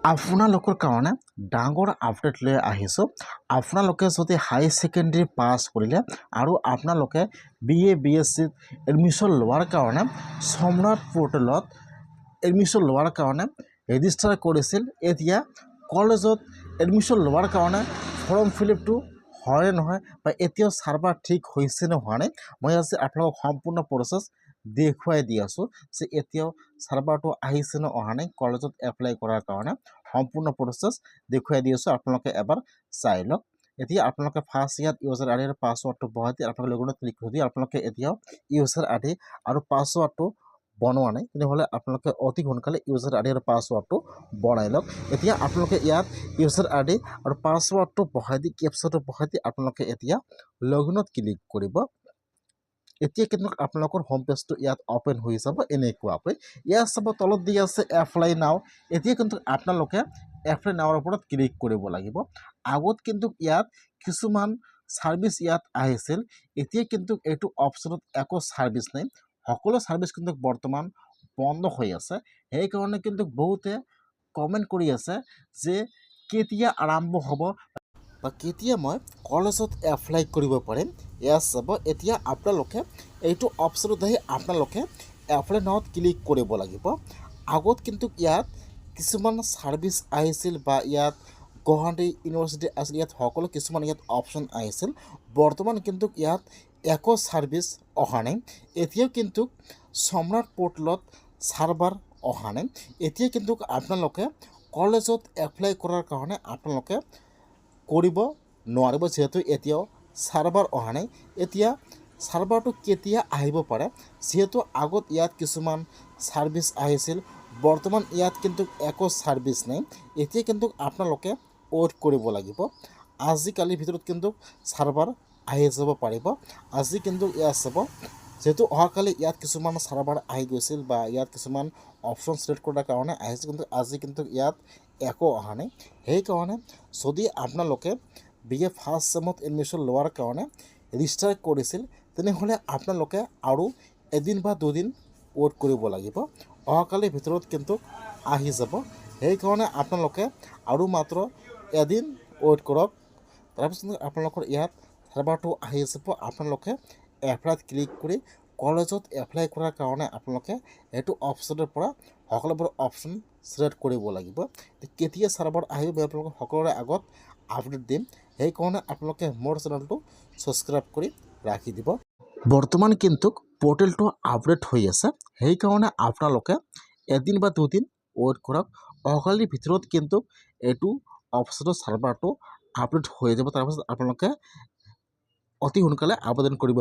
আপোনালোকৰ কাৰণে ডাঙৰ আপডেট লৈ আহিছোঁ। আপোনালোকে যদি হাই ছেকেণ্ডেৰী পাছ কৰিলে আৰু আপোনালোকে BA BSc এডমিশ্যন লোৱাৰ কাৰণে সম্ৰাট পৰ্টেলত এডমিশ্যন লোৱাৰ কাৰণে ৰেজিষ্টাৰ কৰিছিল। এতিয়া কলেজত এডমিশ্যন লোৱাৰ কাৰণে ফৰ্ম ফিলআপটো হয় নহয় বা এতিয়াও চাৰ্ভাৰ ঠিক হৈছে নে হোৱা নাই, মই আজি আপোনালোকক সম্পূৰ্ণ প্ৰচেছ দেখুৱাই দি আছোঁ যে এতিয়াও চাৰ্ভাৰটো আহিছে নে অহা নাই কলেজত এপ্লাই কৰাৰ কাৰণে সম্পূৰ্ণ প্ৰচেছ দেখুৱাই দি আছোঁ। আপোনালোকে এবাৰ চাই লওক। এতিয়া আপোনালোকে ফাৰ্ষ্ট ইয়াত ইউজাৰ আইডি আৰু পাছৱৰ্ডটো বহাই দি আপোনালোকে লগইনত ক্লিক কৰি দি আপোনালোকে এতিয়াও ইউজাৰ আইডি আৰু পাছৱৰ্ডটো বনোৱা নাই তেনেহ'লে আপোনালোকে অতি সোনকালে ইউজাৰ আইডি আৰু পাছৱৰ্ডটো বনাই লওক। এতিয়া আপোনালোকে ইয়াত ইউজাৰ আইডি আৰু পাছৱৰ্ডটো বহাই দি কেপচাটো বহাই দি আপোনালোকে এতিয়া লগইনত ক্লিক কৰিব। এতিয়া কিন্তু আপোনালোকৰ হোম পেজটো ইয়াত অপেন হৈ যাব এনেকুৱাকৈ। ইয়াত চাব তলত দি আছে এপ্লাই নাও। এতিয়া কিন্তু আপোনালোকে এপ্লাই নাওৰ ওপৰত ক্লিক কৰিব লাগিব। আগত কিন্তু ইয়াত কিছুমান ছাৰ্ভিচ ইয়াত আহিছিল, এতিয়া কিন্তু এইটো অপশ্যনত একো ছাৰ্ভিচ নাই। সকলো ছাৰ্ভিচ কিন্তু বৰ্তমান বন্ধ হৈ আছে। সেইকাৰণে কিন্তু বহুতে কমেণ্ট কৰি আছে যে কেতিয়া আৰম্ভ হ'ব বা কেতিয়া মই কলেজত এপ্লাই কৰিব পাৰিম। এয়া চাব এতিয়া আপোনালোকে এইটো অপশ্যনত আহি আপোনালোকে এপ্লাই নাওত ক্লিক কৰিব লাগিব। আগত কিন্তু ইয়াত কিছুমান ছাৰ্ভিচ আহিছিল বা ইয়াত গুৱাহাটী ইউনিভাৰ্চিটি আছিল, ইয়াত সকলো কিছুমান ইয়াত অপশ্যন আহিছিল। বৰ্তমান কিন্তু ইয়াত একো ছাৰ্ভিচ অহা নাই। এতিয়াও কিন্তু সম্ৰাট পৰ্টেলত চাৰ্ভাৰ অহা নাই। এতিয়া কিন্তু আপোনালোকে কলেজত এপ্লাই কৰাৰ কাৰণে আপোনালোকে কৰিব নোৱাৰিব যিহেতু এতিয়াও চাৰ্ভাৰ অহা নাই। এতিয়া চাৰ্ভাৰটো কেতিয়া আহিব পাৰে, যিহেতু আগত ইয়াত কিছুমান ছাৰ্ভিচ আহিছিল, বৰ্তমান ইয়াত কিন্তু একো ছাৰ্ভিচ নাই। এতিয়া কিন্তু আপোনালোকে ৱেইট কৰিব লাগিব। আজিকালিৰ ভিতৰত কিন্তু চাৰ্ভাৰ আহি যাব পাৰিব। আজি কিন্তু ইয়াত চাব যিহেতু অহাকালি ইয়াত কিছুমান চাৰ্ভাৰ আহি গৈছিল বা ইয়াত কিছুমান অপশ্যন ছিলেক্ট কৰাৰ কাৰণে আহিছিল, কিন্তু আজি কিন্তু ইয়াত একো অহা নাই। সেইকাৰণে যদি আপোনালোকে BA ফাৰ্ষ্ট ছেমত এডমিশ্যন লোৱাৰ কাৰণে ৰেজিষ্টাৰ কৰিছিল তেনেহ'লে আপোনালোকে আৰু এদিন বা দুদিন ৱেইট কৰিব লাগিব। অহাকালিৰ ভিতৰত কিন্তু আহি যাব। সেইকাৰণে আপোনালোকে আৰু মাত্ৰ এদিন ৱেইট কৰক। তাৰপিছত আপোনালোকৰ ইয়াত চাৰ্ভাৰটো আহি যাব। আপোনালোকে এপ্লাইত ক্লিক কৰি কলেজত এপ্লাই কৰাৰ কাৰণে আপোনালোকে এইটো অপশ্যনৰ পৰা সকলোবোৰ অপশ্যন ছিলেক্ট কৰিব লাগিব। কেতিয়া চাৰ্ভাৰ আহিব মই আপোনালোকক সকলোৰে আগত আপডেট দিম। সেইকাৰণে আপোনালোকে মোৰ চেনেলটো ছাবস্ক্ৰাইব কৰি ৰাখি দিব। বৰ্তমান কিন্তু পৰ্টেলটো আপডেট হৈ আছে, সেইকাৰণে আপোনালোকে এদিন বা দুদিন ৱেইট কৰক। অহাকালিৰ ভিতৰত কিন্তু এইটো অপশ্যনৰ চাৰ্ভাৰটো আপডেট হৈ যাব। তাৰপিছত আপোনালোকে অতি সোনকালে আবেদন কৰিব।